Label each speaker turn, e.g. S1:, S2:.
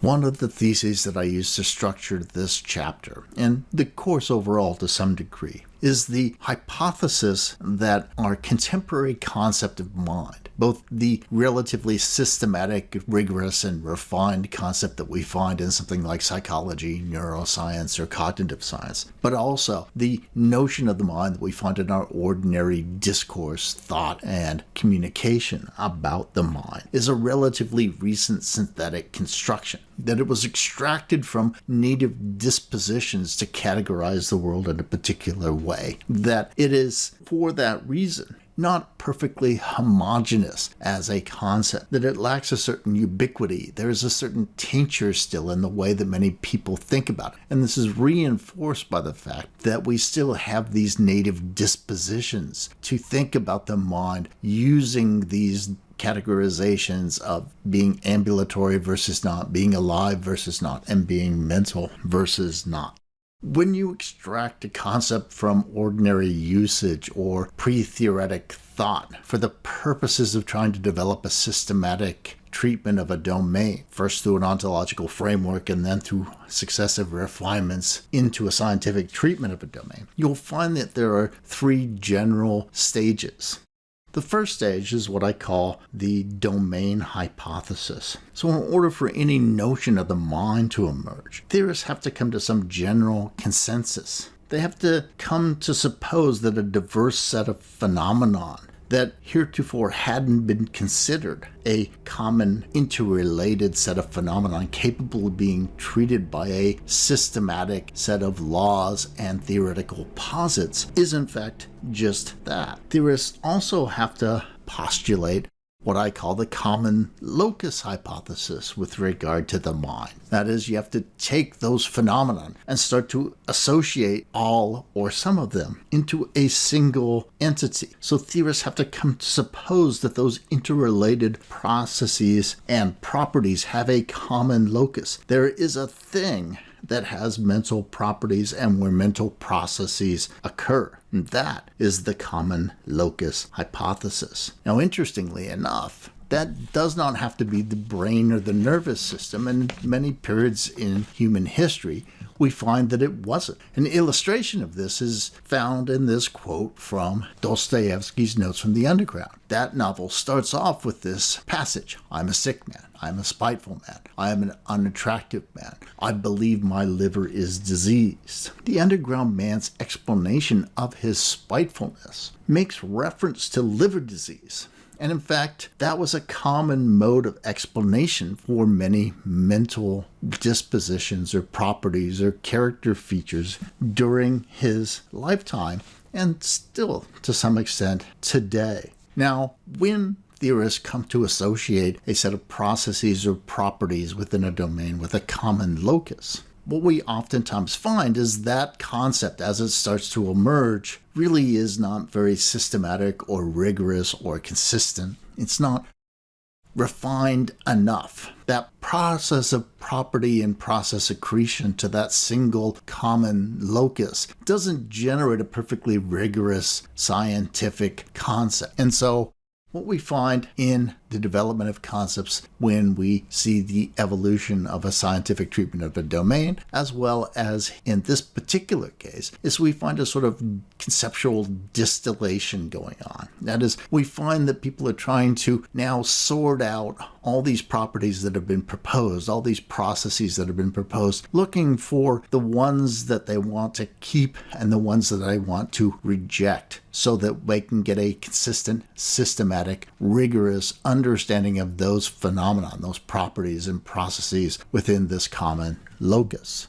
S1: One of the theses that I use to structure this chapter, and the course overall to some degree, is the hypothesis that our contemporary concept of mind, both the relatively systematic, rigorous, and refined concept that we find in something like psychology, neuroscience, or cognitive science, but also the notion of the mind that we find in our ordinary discourse, thought, and communication about the mind, is a relatively recent synthetic construction, that it was extracted from native dispositions to categorize the world in a particular way, that it is, for that reason, not perfectly homogeneous as a concept, that it lacks a certain ubiquity. There is a certain tincture still in the way that many people think about it. And this is reinforced by the fact that we still have these native dispositions to think about the mind using these categorizations of being ambulatory versus not, being alive versus not, and being mental versus not. When you extract a concept from ordinary usage or pre-theoretic thought for the purposes of trying to develop a systematic treatment of a domain, first through an ontological framework and then through successive refinements into a scientific treatment of a domain, you'll find that there are three general stages. The first stage is what I call the domain hypothesis. So in order for any notion of the mind to emerge, theorists have to come to some general consensus. They have to come to suppose that a diverse set of phenomenon that heretofore hadn't been considered a common interrelated set of phenomena capable of being treated by a systematic set of laws and theoretical posits is in fact just that. Theorists also have to postulate what I call the common locus hypothesis with regard to the mind. That is, you have to take those phenomena and start to associate all or some of them into a single entity. So theorists have to come to suppose that those interrelated processes and properties have a common locus. There is a thing that has mental properties and where mental processes occur. And that is the common locus hypothesis. Now, interestingly enough, that does not have to be the brain or the nervous system. And in many periods in human history, we find that it wasn't. An illustration of this is found in this quote from Dostoevsky's Notes from the Underground. That novel starts off with this passage: "I'm a sick man. I'm a spiteful man. I am an unattractive man. I believe my liver is diseased." The underground man's explanation of his spitefulness makes reference to liver disease. And in fact, that was a common mode of explanation for many mental dispositions or properties or character features during his lifetime, and still to some extent today. Now, when theorists come to associate a set of processes or properties within a domain with a common locus, what we oftentimes find is that concept, as it starts to emerge, really is not very systematic or rigorous or consistent. It's not refined enough. That process of property and process accretion to that single common locus doesn't generate a perfectly rigorous scientific concept. And so what we find in the development of concepts when we see the evolution of a scientific treatment of a domain, as well as in this particular case, is we find a sort of conceptual distillation going on. That is, we find that people are trying to now sort out all these properties that have been proposed, all these processes that have been proposed, looking for the ones that they want to keep and the ones that they want to reject, so that they can get a consistent, systematic, rigorous understanding of those phenomena, those properties and processes within this common locus.